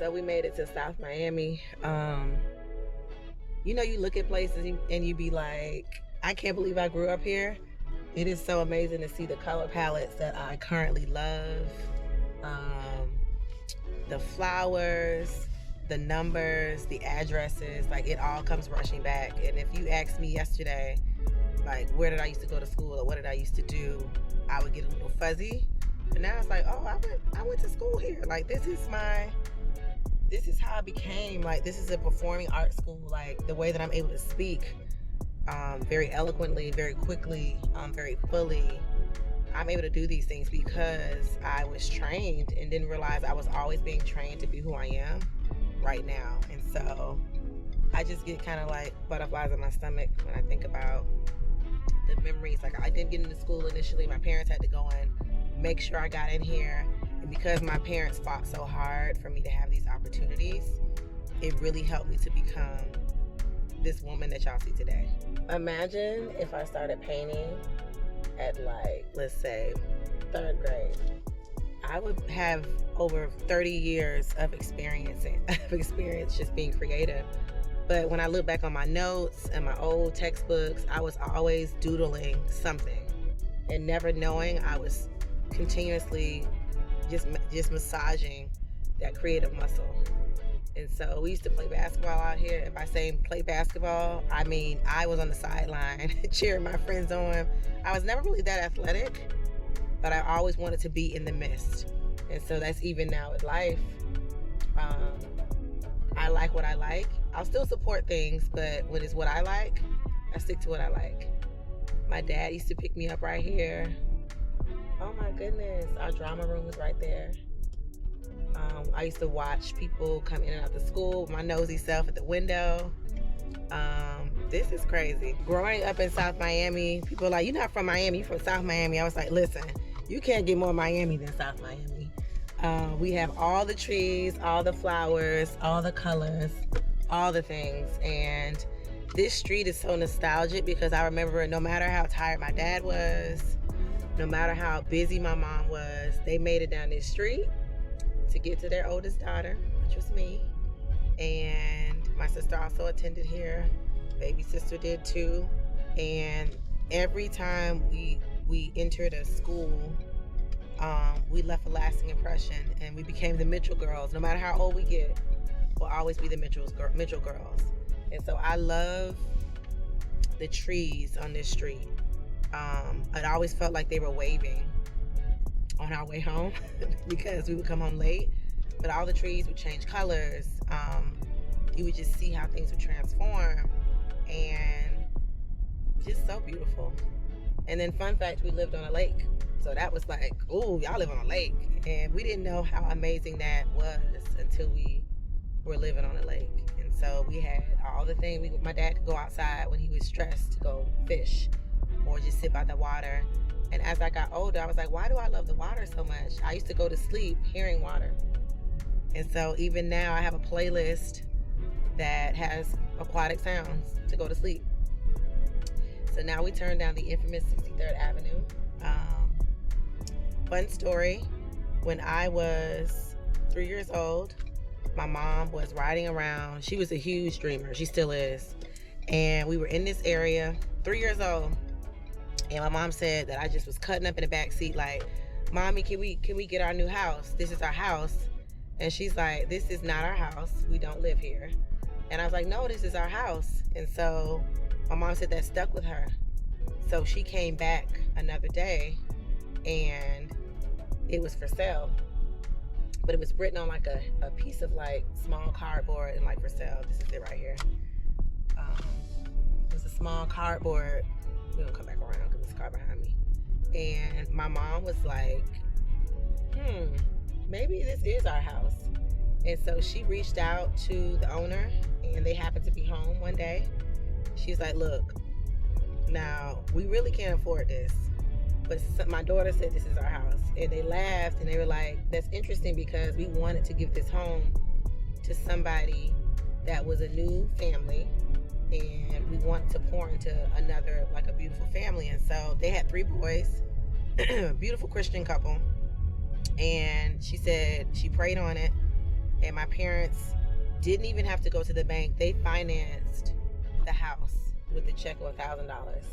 So we made it to South Miami. You know, you look at places and you be like, I can't believe I grew up here. It is so amazing to see the color palettes that I currently love. The flowers, the numbers, the addresses, like it all comes rushing back. And if you asked me yesterday, like, where did I used to go to school or what did I used to do, I would get a little fuzzy. But now it's like, oh, I went to school here. Like, this is how I became, like, this is a performing arts school. Like, the way that I'm able to speak very eloquently, very quickly, very fully. I'm able to do these things because I was trained and didn't realize I was always being trained to be who I am right now. And so I just get kind of like butterflies in my stomach when I think about the memories. Like, I didn't get into school initially. My parents had to go and make sure I got in here. And because my parents fought so hard for me to have these opportunities, it really helped me to become this woman that y'all see today. Imagine if I started painting at, like, let's say 3rd grade. I would have over 30 years of experience just being creative. But when I look back on my notes and my old textbooks, I was always doodling something and never knowing I was continuously just massaging that creative muscle. And so we used to play basketball out here. And by saying play basketball, I mean I was on the sideline cheering my friends on. I was never really that athletic, but I always wanted to be in the midst. And so that's even now with life. I like what I like. I'll still support things, but when it's what I like, I stick to what I like. My dad used to pick me up right here. Oh my goodness, our drama room was right there. I used to watch people come in and out of school, my nosy self at the window. This is crazy. Growing up in South Miami, people are like, you're not from Miami, you're from South Miami. I was like, listen, you can't get more Miami than South Miami. We have all the trees, all the flowers, all the colors, all the things. And this street is so nostalgic because I remember no matter how tired my dad was, no matter how busy my mom was, they made it down this street to get to their oldest daughter, which was me. And my sister also attended here. Baby sister did too. And every time we entered a school, we left a lasting impression, and we became the Mitchell girls. No matter how old we get, we'll always be the Mitchell girls. And so I love the trees on this street. It always felt like they were waving on our way home because we would come home late, but all the trees would change colors. You would just see how things would transform, and just so beautiful. And then fun fact, we lived on a lake. So that was like, ooh, y'all live on a lake. And we didn't know how amazing that was until we were living on a lake. And so we had all the things. My dad could go outside when he was stressed to go fish or just sit by the water. And as I got older, I was like, why do I love the water so much? I used to go to sleep hearing water. And so even now I have a playlist that has aquatic sounds to go to sleep. So now we turn down the infamous 63rd Avenue. Fun story, when I was 3 years old, my mom was riding around. She was a huge dreamer. She still is. And we were in this area, 3 years old. And my mom said that I just was cutting up in the back seat like, Mommy, can we get our new house? This is our house. And she's like, this is not our house. We don't live here. And I was like, no, this is our house. And so my mom said that stuck with her. So she came back another day and it was for sale. But it was written on like a piece of like small cardboard and like for sale. This is it right here. It was a small cardboard. We're gonna come back around because there's a car behind me. And my mom was like, maybe this is our house. And so she reached out to the owner and they happened to be home one day. She's like, look, now we really can't afford this, but my daughter said this is our house. And they laughed and they were like, that's interesting because we wanted to give this home to somebody that was a new family and we wanted to pour into another, like a beautiful family. And so they had 3 boys, beautiful Christian couple. And she said she prayed on it And my parents didn't even have to go to the bank. They financed the house with a check of $1,000.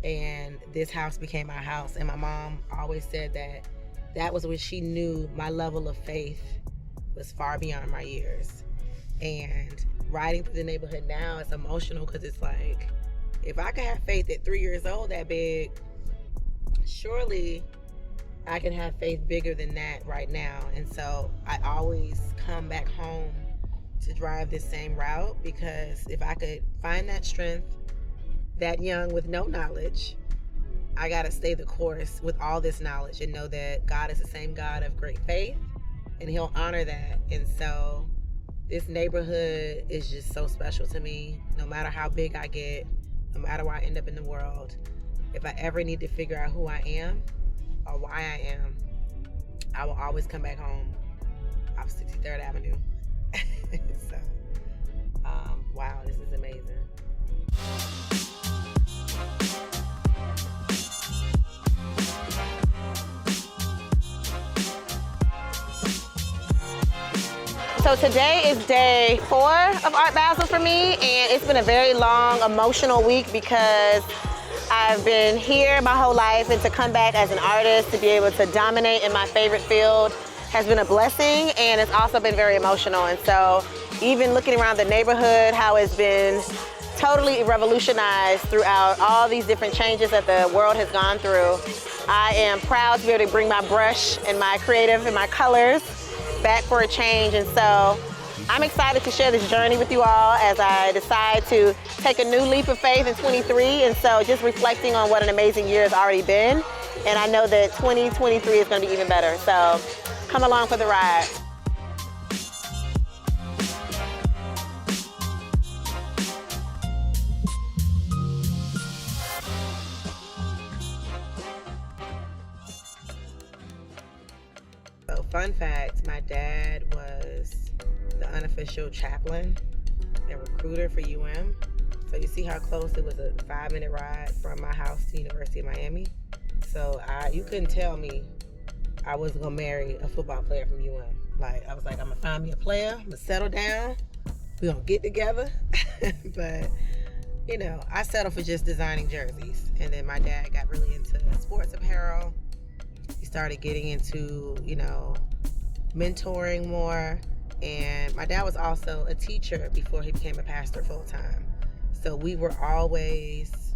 And this house became our house. And my mom always said that was when she knew my level of faith was far beyond my years. And riding through the neighborhood now, it's emotional because it's like, if I could have faith at 3 years old that big, surely I can have faith bigger than that right now. And so I always come back home to drive this same route, because if I could find that strength that young with no knowledge, I gotta stay the course with all this knowledge and know that God is the same God of great faith, and He'll honor that. And so this neighborhood is just so special to me. No matter how big I get, no matter where I end up in the world, if I ever need to figure out who I am or why I am, I will always come back home off 63rd Avenue. So, wow, this is amazing. So today is day 4 of Art Basel for me, and it's been a very long, emotional week because I've been here my whole life, and to come back as an artist, to be able to dominate in my favorite field has been a blessing, and it's also been very emotional. And so even looking around the neighborhood, how it's been totally revolutionized throughout all these different changes that the world has gone through, I am proud to be able to bring my brush and my creative and my colors back for a change. And so I'm excited to share this journey with you all as I decide to take a new leap of faith in 23. And so just reflecting on what an amazing year has already been. And I know that 2023 is going to be even better. So come along for the ride. So fun fact, my dad was the unofficial chaplain and recruiter for UM. So you see how close it was, a 5-minute ride from my house to University of Miami. So you couldn't tell me I wasn't gonna marry a football player from UM. Like, I was like, I'm gonna find me a player, I'm gonna settle down, we're gonna get together. But, you know, I settled for just designing jerseys. And then my dad got really into sports apparel. He started getting into, you know, mentoring more. And my dad was also a teacher before he became a pastor full time. So we were always,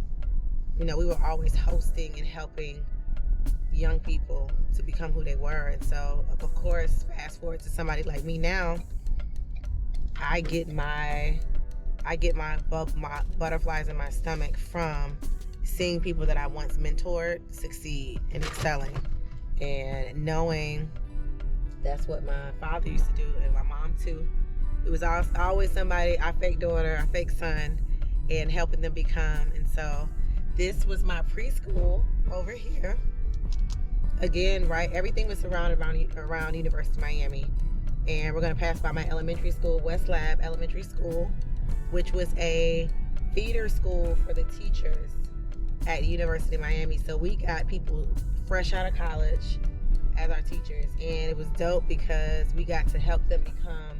you know, hosting and helping young people to become who they were. And so, of course, fast forward to somebody like me now, I get my butterflies in my stomach from seeing people that I once mentored succeed and excelling, and knowing that's what my father used to do, and my mom too. It was always somebody, our fake daughter, our fake son, and helping them become. And so this was my preschool over here. Again, right, everything was surrounded around University of Miami. And we're gonna pass by my elementary school, West Lab Elementary School, which was a feeder school for the teachers at University of Miami. So we got people fresh out of college as our teachers, and it was dope because we got to help them become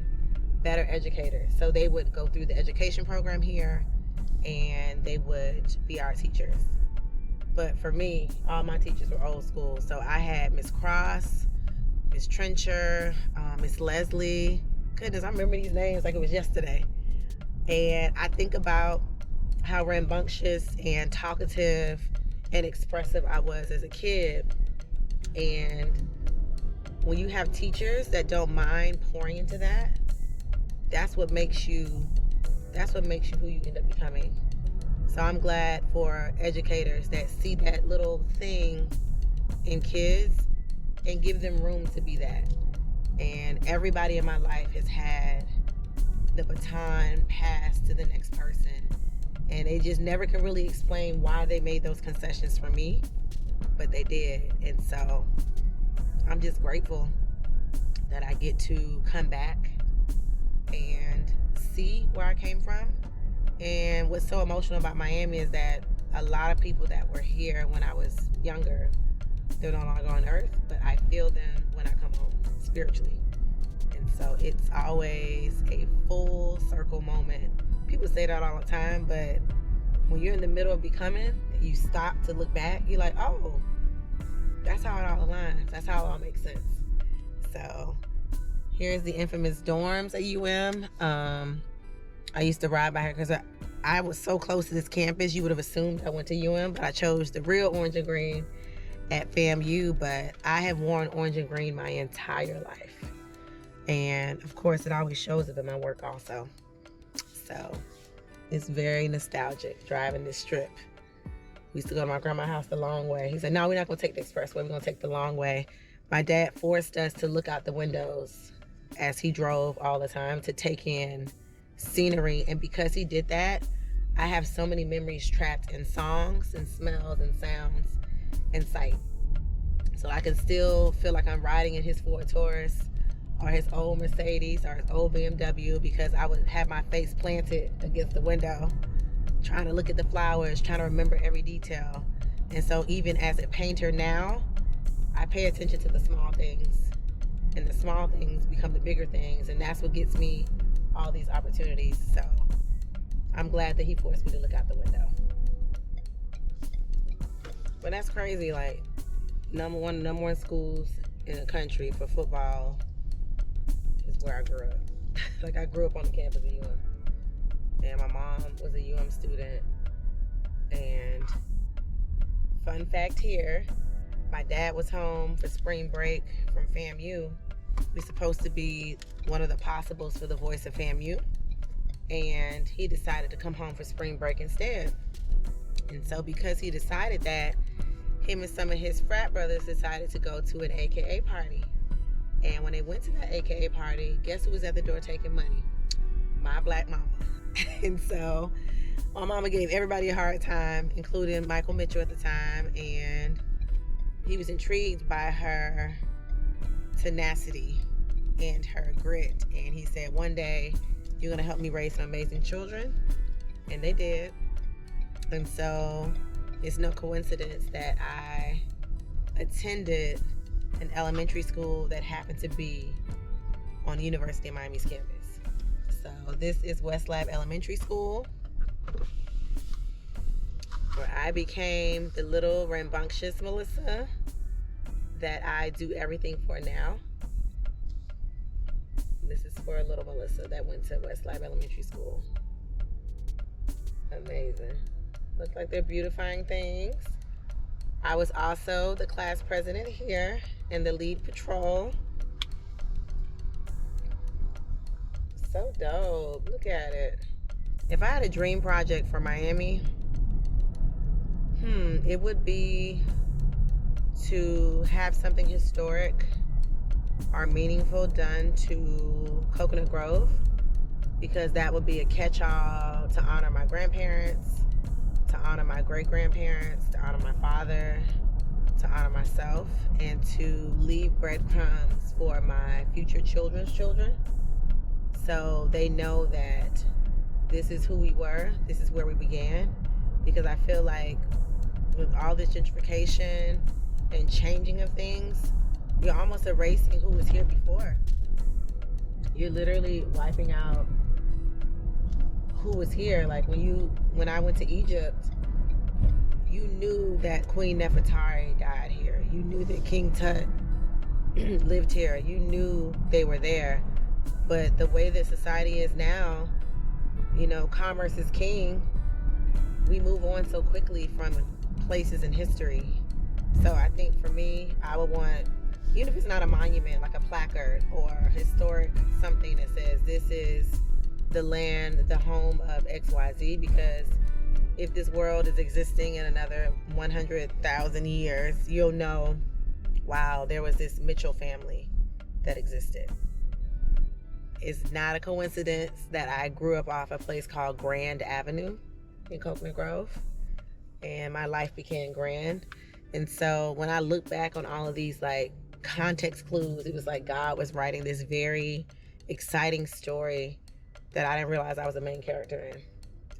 better educators. So they would go through the education program here, and they would be our teachers. But for me, all my teachers were old school. So I had Miss Cross, Miss Trencher, Miss Leslie. Goodness, I remember these names like it was yesterday. And I think about how rambunctious and talkative and expressive I was as a kid. And when you have teachers that don't mind pouring into that, that's what makes you who you end up becoming. So I'm glad for educators that see that little thing in kids and give them room to be that. And everybody in my life has had the baton passed to the next person. And they just never can really explain why they made those concessions for me, but they did. And so I'm just grateful that I get to come back and see where I came from. And what's so emotional about Miami is that a lot of people that were here when I was younger, they're no longer on earth, but I feel them when I come home spiritually. And And so it's always a full circle moment. People say that all the time, but when you're in the middle of becoming, you stop to look back, you're like, oh, that's how it all aligns. That's how it all makes sense. So here's the infamous dorms at UM. I used to ride by here because I was so close to this campus, you would have assumed I went to UM, but I chose the real orange and green at FAMU. But I have worn orange and green my entire life. And of course, it always shows up in my work also. So it's very nostalgic driving this strip. We used to go to my grandma's house the long way. He said, no, we're not going to take the expressway. We're going to take the long way. My dad forced us to look out the windows as he drove all the time to take in scenery. And because he did that, I have so many memories trapped in songs and smells and sounds and sight. So I can still feel like I'm riding in his Ford Taurus or his old Mercedes or his old BMW, because I would have my face planted against the window, trying to look at the flowers, trying to remember every detail. And so even as a painter now, I pay attention to the small things, and the small things become the bigger things, and that's what gets me all these opportunities. So I'm glad that he forced me to look out the window. But that's crazy, like number one schools in the country for football is where I grew up. Like I grew up on the campus of UM. And my mom was a UM student. And fun fact here, my dad was home for spring break from FAMU. We're supposed to be one of the possibles for the voice of FAMU. And he decided to come home for spring break instead. And so because he decided that, him and some of his frat brothers decided to go to an AKA party. And when they went to that AKA party, guess who was at the door taking money? My black mama. And so my mama gave everybody a hard time, including Michael Mitchell at the time. And he was intrigued by her tenacity and her grit. And he said, one day, you're going to help me raise some amazing children. And they did. And so it's no coincidence that I attended an elementary school that happened to be on the University of Miami's campus. So this is West Lab Elementary School, where I became the little rambunctious Melissa that I do everything for now. This is for little Melissa that went to West Lab Elementary School. Amazing. Looks like they're beautifying things. I was also the class president here and the lead patrol. So dope. Look at it. If I had a dream project for Miami, it would be to have something historic or meaningful done to Coconut Grove, because that would be a catch-all to honor my grandparents, to honor my great-grandparents, to honor my father, to honor myself, and to leave breadcrumbs for my future children's children, so they know that this is who we were, this is where we began. Because I feel like with all this gentrification and changing of things, you're almost erasing who was here before. You're literally wiping out who was here. Like when I went to Egypt, you knew that Queen Nefertari died here. You knew that King Tut lived here. You knew they were there. But the way that society is now, commerce is king. We move on so quickly from places in history. So I think for me, I would want, even if it's not a monument, like a placard or historic something that says this is the land, the home of XYZ, because if this world is existing in another 100,000 years, you'll know, wow, there was this Mitchell family that existed. It's not a coincidence that I grew up off a place called Grand Avenue in Coconut Grove, and my life became grand. And so when I look back on all of these like context clues, it was like God was writing this very exciting story that I didn't realize I was a main character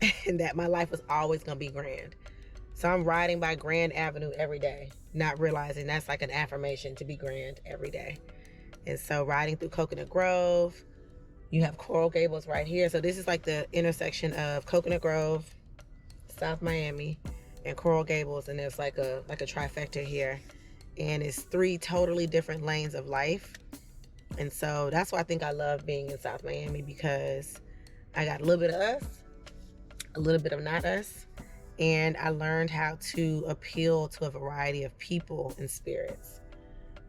in, and that my life was always gonna be grand. So I'm riding by Grand Avenue every day, not realizing that's like an affirmation to be grand every day. And so riding through Coconut Grove, you have Coral Gables right here. So this is like the intersection of Coconut Grove, South Miami, and Coral Gables, and there's like a trifecta here. And it's 3 totally different lanes of life. And so that's why I think I love being in South Miami, because I got a little bit of us, a little bit of not us, and I learned how to appeal to a variety of people and spirits.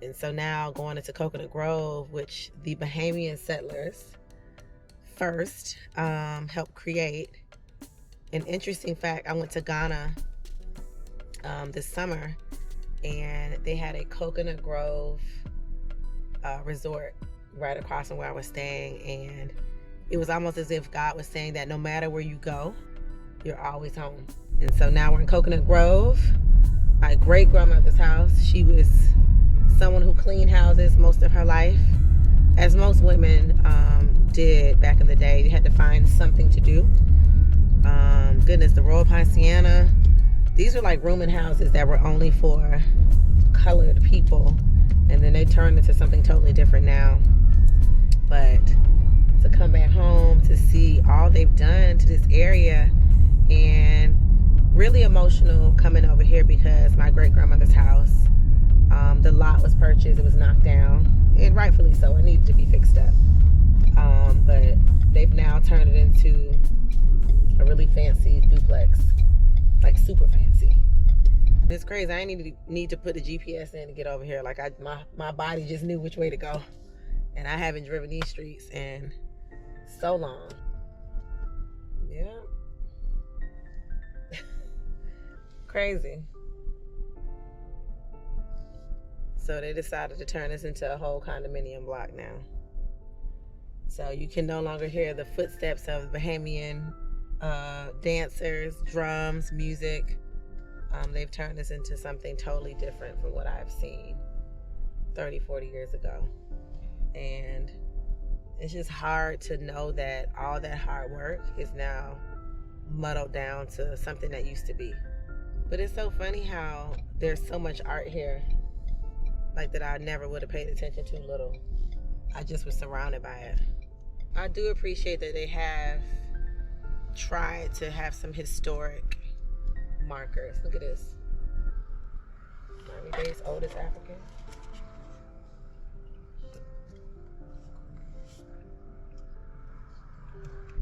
And so now going into Coconut Grove, which the Bahamian settlers first helped create. An interesting fact, I went to Ghana this summer, and they had a Coconut Grove resort right across from where I was staying, and it was almost as if God was saying that no matter where you go, you're always home. And so now we're in Coconut Grove, my great grandmother's house. She was someone who cleaned houses most of her life, as most women did back in the day. You had to find something to do. Goodness, the Royal Poinciana, these were like rooming houses that were only for colored people, and then they turned into something totally different now. But to come back home, to see all they've done to this area, and really emotional coming over here because my great grandmother's house, the lot was purchased, it was knocked down, and rightfully so, it needed to be fixed up. But they've now turned it into a really fancy duplex, like super fancy. It's crazy. I didn't need to put the GPS in to get over here. Like my body just knew which way to go, and I haven't driven these streets in so long. Yeah. Crazy. So they decided to turn this into a whole condominium block now. So you can no longer hear the footsteps of Bahamian dancers, drums, music. They've turned this into something totally different from what I've seen 30, 40 years ago. And it's just hard to know that all that hard work is now muddled down to something that used to be. But it's so funny how there's so much art here, like that I never would have paid attention to little. I just was surrounded by it. I do appreciate that they have tried to have some historic markers. Look at this. Miami-Dade's oldest African.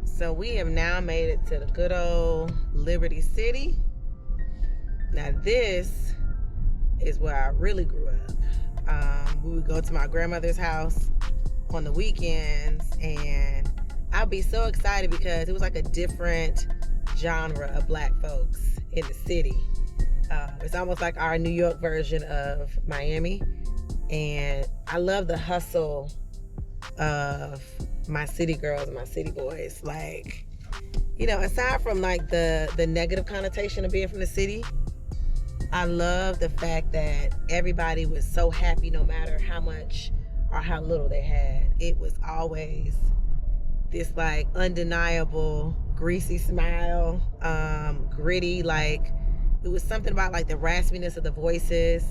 So we have now made it to the good old Liberty City. Now this is where I really grew up. We would go to my grandmother's house on the weekends, and I'd be so excited because it was like a different genre of black folks in the city. It's almost like our New York version of Miami, and I love the hustle of my city girls and my city boys. Like, you know, aside from like the negative connotation of being from the city, I love the fact that everybody was so happy no matter how much or how little they had. It was always this like undeniable greasy smile, gritty, like it was something about like the raspiness of the voices.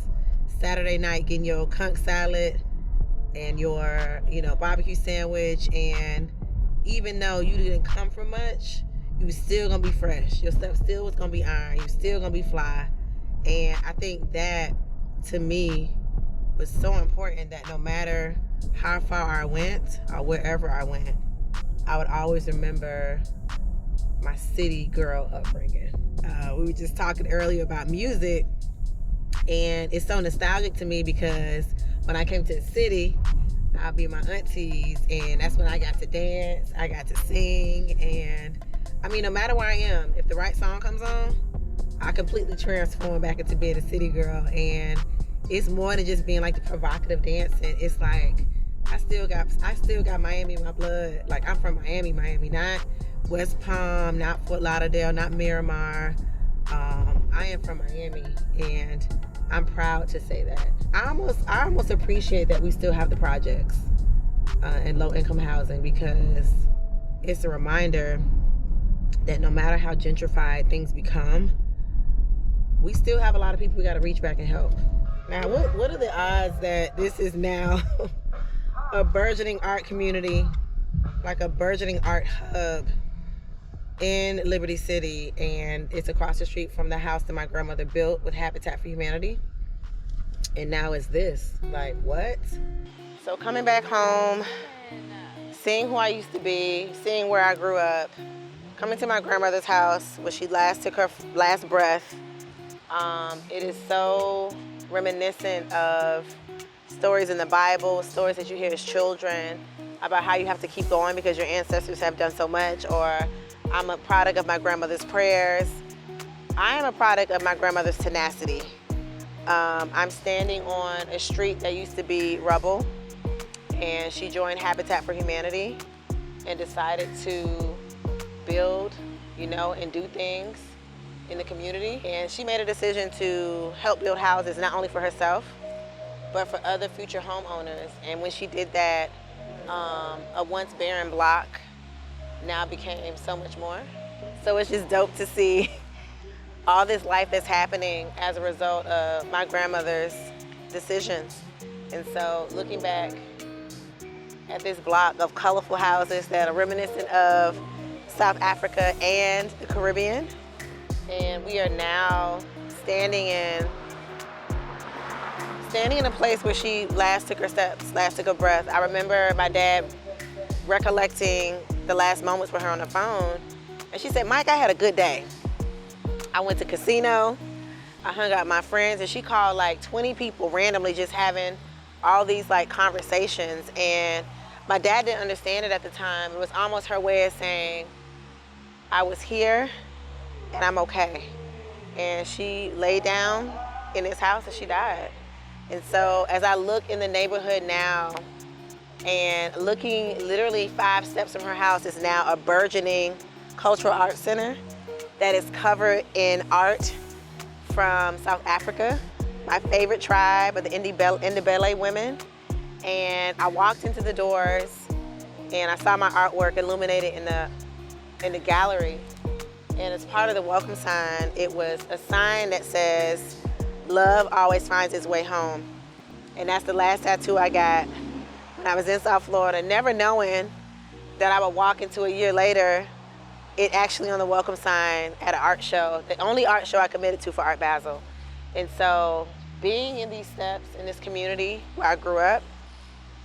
Saturday night getting your conch salad and your, you know, barbecue sandwich, and even though you didn't come from much, you was still gonna be fresh. Your stuff still was gonna be iron. You still gonna be fly. And I think that to me was so important, that no matter how far I went or wherever I went, I would always remember my city girl upbringing. We were just talking earlier about music, and it's so nostalgic to me because when I came to the city, I'll be my aunties, and that's when I got to dance, I got to sing, and I mean, no matter where I am, if the right song comes on, I completely transform back into being a city girl. And it's more than just being like the provocative dancing. It's like I still got Miami in my blood. Like I'm from Miami, not West Palm, not Fort Lauderdale, not Miramar. I am from Miami, and I'm proud to say that. I almost appreciate that we still have the projects and low income housing, because it's a reminder that no matter how gentrified things become, we still have a lot of people we got to reach back and help. Now, what are the odds that this is now a burgeoning art community, like a burgeoning art hub in Liberty City, and it's across the street from the house that my grandmother built with Habitat for Humanity. And now it's this. Like, what? So coming back home, seeing who I used to be, seeing where I grew up, coming to my grandmother's house where she last took her last breath. It is so reminiscent of stories in the Bible, stories that you hear as children about how you have to keep going because your ancestors have done so much, or I'm a product of my grandmother's prayers. I am a product of my grandmother's tenacity. I'm standing on a street that used to be rubble, and she joined Habitat for Humanity and decided to build, and do things in the community. And she made a decision to help build houses, not only for herself, but for other future homeowners. And when she did that, a once barren block now became so much more. So it's just dope to see all this life that's happening as a result of my grandmother's decisions. And so looking back at this block of colorful houses that are reminiscent of South Africa and the Caribbean, and we are now standing in a place where she last took her steps, last took her breath. I remember my dad recollecting the last moments with her on the phone, and she said, "Mike, I had a good day. I went to casino, I hung out with my friends," and she called like 20 people randomly, just having all these like conversations. And my dad didn't understand it at the time. It was almost her way of saying, I was here and I'm okay. And she laid down in this house and she died. And so as I look in the neighborhood now, and looking literally 5 steps from her house is now a burgeoning cultural arts center that is covered in art from South Africa, my favorite tribe of the Ndebele women. And I walked into the doors and I saw my artwork illuminated in the gallery. And as part of the welcome sign, it was a sign that says, "Love always finds its way home." And that's the last tattoo I got when I was in South Florida, never knowing that I would walk into a year later, it actually on the welcome sign at an art show, the only art show I committed to for Art Basel. And so being in these steps in this community where I grew up,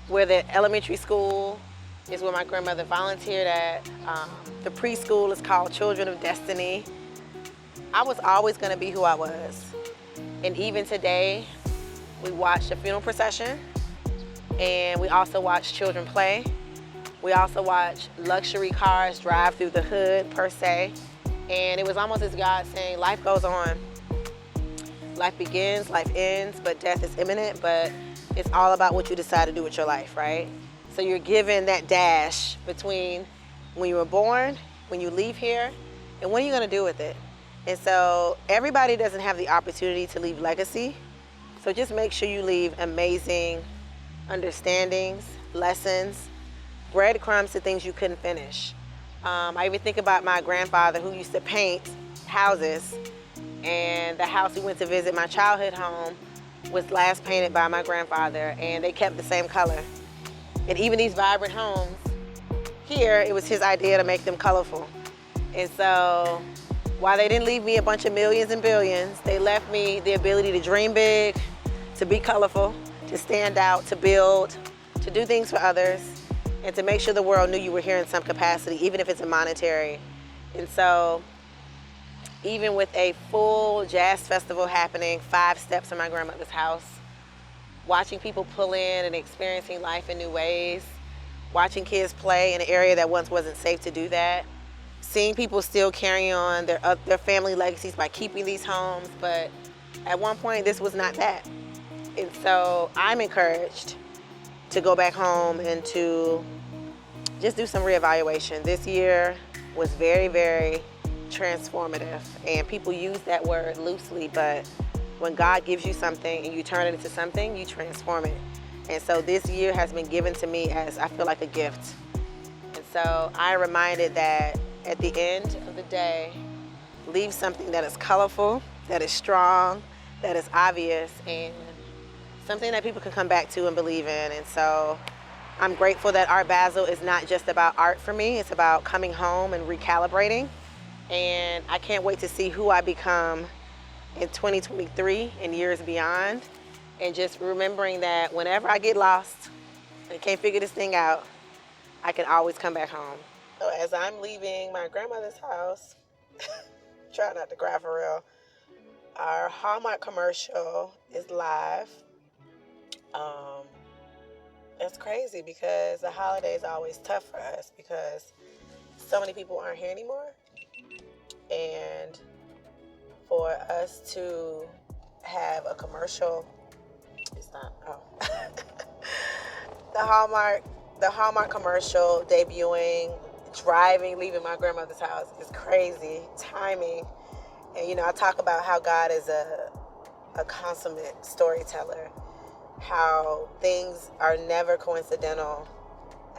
where the elementary school is where my grandmother volunteered at, the preschool is called Children of Destiny. I was always gonna be who I was. And even today, we watched a funeral procession, and we also watch children play. We also watch luxury cars drive through the hood, per se. And it was almost as God saying, life goes on. Life begins, life ends, but death is imminent, but it's all about what you decide to do with your life, right? So you're given that dash between when you were born, when you leave here, and what are you gonna do with it? And so everybody doesn't have the opportunity to leave legacy. So just make sure you leave amazing understandings, lessons, breadcrumbs to things you couldn't finish. I even think about my grandfather who used to paint houses, and the house we went to visit, my childhood home, was last painted by my grandfather, and they kept the same color. And even these vibrant homes, here, it was his idea to make them colorful. And so while they didn't leave me a bunch of millions and billions, they left me the ability to dream big, to be colorful, to stand out, to build, to do things for others, and to make sure the world knew you were here in some capacity, even if it's a monetary. And so even with a full jazz festival happening 5 steps from my grandmother's house, watching people pull in and experiencing life in new ways, watching kids play in an area that once wasn't safe to do that, seeing people still carry on their family legacies by keeping these homes, but at one point this was not that. And so I'm encouraged to go back home and to just do some reevaluation. This year was very, very transformative, and people use that word loosely, but when God gives you something and you turn it into something, you transform it. And so this year has been given to me as, I feel like, a gift. And so I'm reminded that at the end of the day, leave something that is colorful, that is strong, that is obvious, and something that people can come back to and believe in. And so I'm grateful that Art Basel is not just about art for me. It's about coming home and recalibrating. And I can't wait to see who I become in 2023 and years beyond. And just remembering that whenever I get lost and can't figure this thing out, I can always come back home. So as I'm leaving my grandmother's house, try not to cry for real, our Hallmark commercial is live. It's crazy because the holidays are always tough for us because so many people aren't here anymore. And for us to have a commercial, it's not, the Hallmark commercial debuting, driving, leaving my grandmother's house is crazy timing. And, you know, I talk about how God is a consummate storyteller, how things are never coincidental.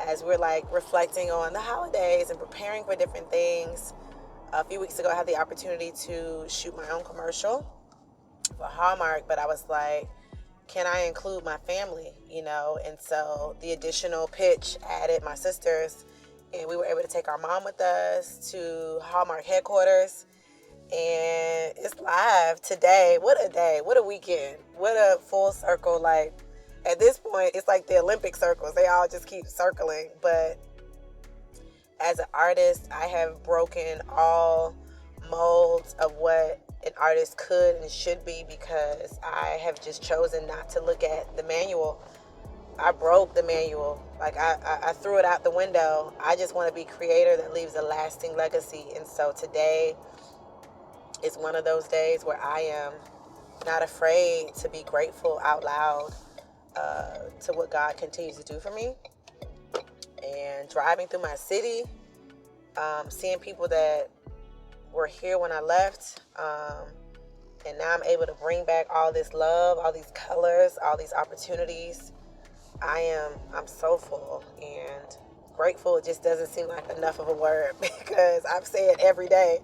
As we're like reflecting on the holidays and preparing for different things, a few weeks ago I had the opportunity to shoot my own commercial for Hallmark, but I was like, can I include my family, you know? And so the additional pitch added my sisters, and we were able to take our mom with us to Hallmark headquarters, and it's live today. What a day, what a weekend, what a full circle. Like, at this point, it's like the Olympic circles. They all just keep circling. But as an artist, I have broken all molds of what an artist could and should be because I have just chosen not to look at the manual. I broke the manual. Like, I threw it out the window. I just want to be a creator that leaves a lasting legacy. And so today is one of those days where I am not afraid to be grateful out loud to what God continues to do for me. And driving through my city, seeing people that were here when I left, and now I'm able to bring back all this love, all these colors, all these opportunities. I'm so full and grateful. It just doesn't seem like enough of a word because I've said it every day,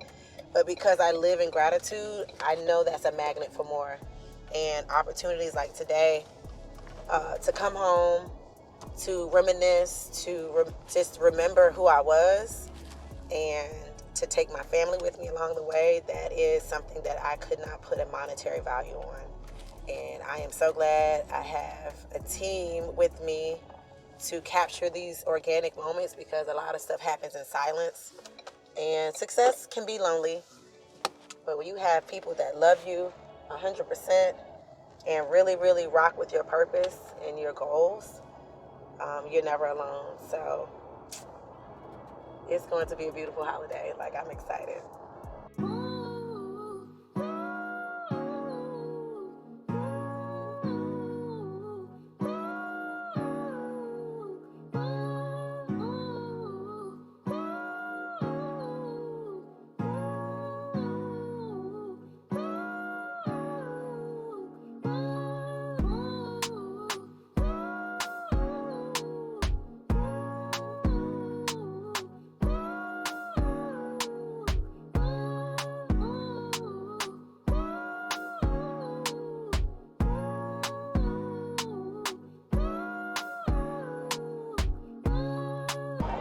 but because I live in gratitude, I know that's a magnet for more. And opportunities like today, to come home, to reminisce, to just remember who I was, and to take my family with me along the way, that is something that I could not put a monetary value on. And I am so glad I have a team with me to capture these organic moments because a lot of stuff happens in silence. And success can be lonely, but when you have people that love you 100% and really, really rock with your purpose and your goals, you're never alone. So it's going to be a beautiful holiday. Like, I'm excited.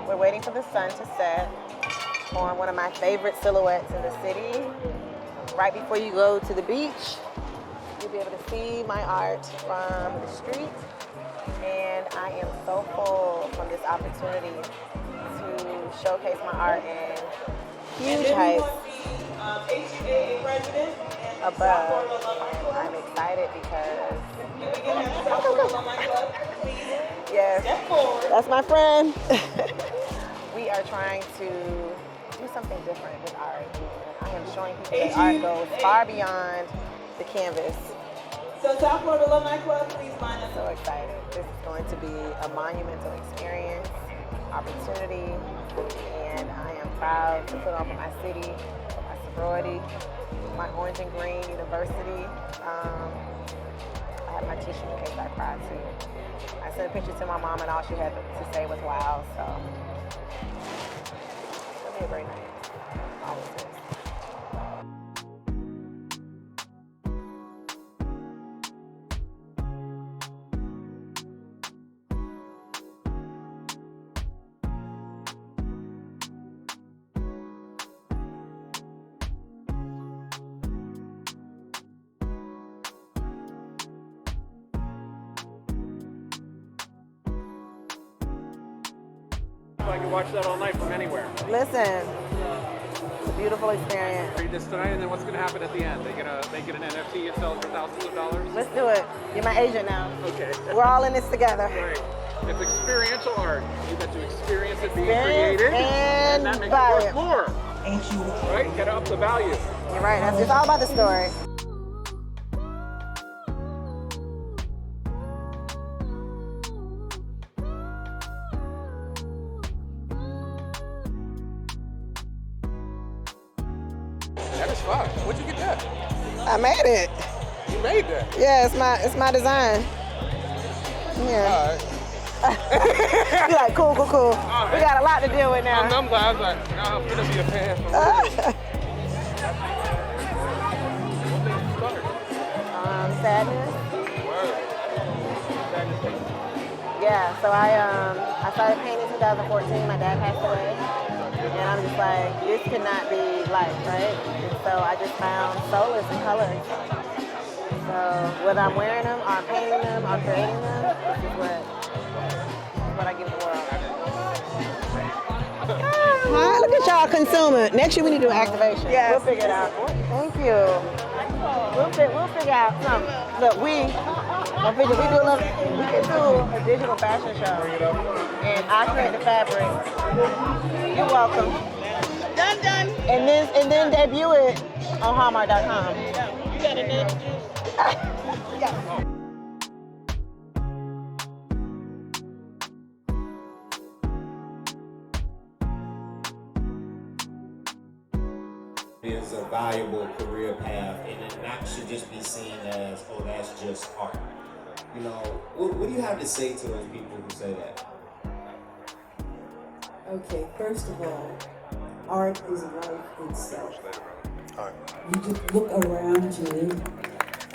We're waiting for the sun to set on one of my favorite silhouettes in the city. Right before you go to the beach, you'll be able to see my art from the street. And I am so full from this opportunity to showcase my art in huge heights above. And I'm excited because yes, that's my friend. We are trying to do something different with art. And I am showing people that art goes far beyond the canvas. So South Florida Alumni Club, please line up. So excited. This is going to be a monumental experience, opportunity, and I am proud to put on for my city, for my sorority, my Orange and Green University. I have my tissue in case I cried too. I sent a picture to my mom and all she had to say was wow, so it'll be a great night. Always is. I can watch that all night from anywhere. Listen, it's a beautiful experience. Read this tonight, and then what's going to happen at the end? They get an NFT and sell it for thousands of dollars? Let's do it. You're my agent now. Okay. We're all in this together. Right. It's experiential art. You get to experience it being Experience created, and that makes buy it it. worth more. Right? Get up the value. You're right. It's all about the story. That is fun. Where'd you get that? I made it. You made that? Yeah, it's my design. Yeah. You're like, cool. We got a lot to deal with now. I'm glad. I was like, now I'm gonna be a fan. Sadness. Yeah, so I started painting in 2014. My dad passed away, and I'm just like, this cannot be life, right? And so I just found solace in colors. So whether I'm wearing them, or painting them, or creating them, this is what I give the world. Hi, look at y'all consuming. Next year we need to do an activation. Yes. We'll figure it out. Thank you. We'll figure out something. Look, we can do a digital fashion show, and I create the fabric. You're welcome. Done. And then debut it on Hallmark.com. You got a name? Yeah. Is a valuable career path, and it not should just be seen as, oh, that's just art. You know, what do you have to say to those people who say that? Okay, first of all, art is life itself. You just look around you,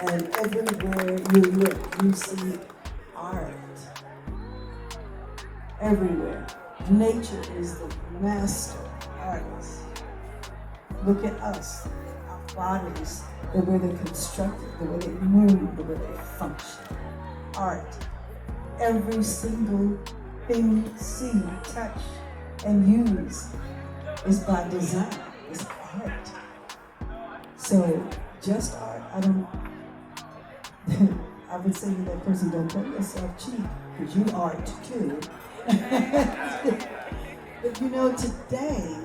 and everywhere you look, you see art. Everywhere. Nature is the master artist. Look at us, our bodies, the way they're constructed, the way they move, the way they function. Art. Every single thing you see, touch, and use is by design, is art. So, just art, I would say to that person, don't play yourself cheap, because you art too. But you know, today,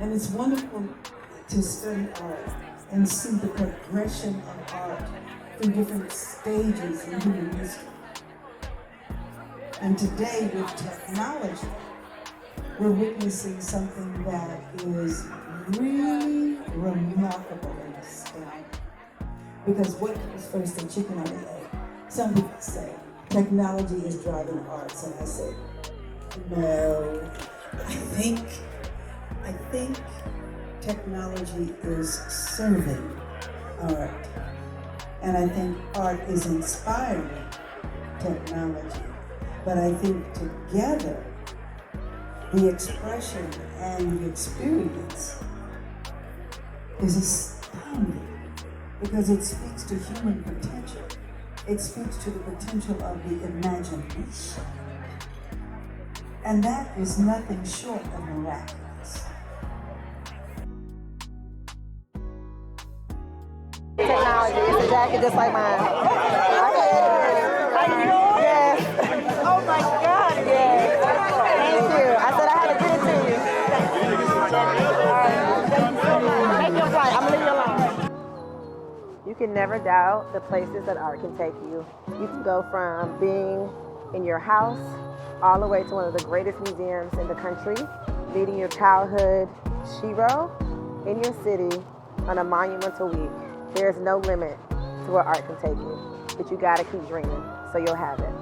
and it's wonderful to study art and see the progression of art through different stages in human history. And today, with technology, we're witnessing something that is really remarkable and astounding. Because what comes first, the chicken or the egg? Some people say technology is driving arts, and I say, no. I think technology is serving art, and I think art is inspiring technology. But I think together, the expression and the experience is astounding, because it speaks to human potential. It speaks to the potential of the imagination. And that is nothing short of miraculous. Technology. It's a jacket just like mine. Yes. Oh my God. Yes. Thank you. I said I had to give it to you. Make your flight. I'm gonna leave you alone. You can never doubt the places that art can take you. You can go from being in your house all the way to one of the greatest museums in the country, meeting your childhood hero in your city on a monumental week. There's no limit to where art can take you, but you gotta keep dreaming, so you'll have it.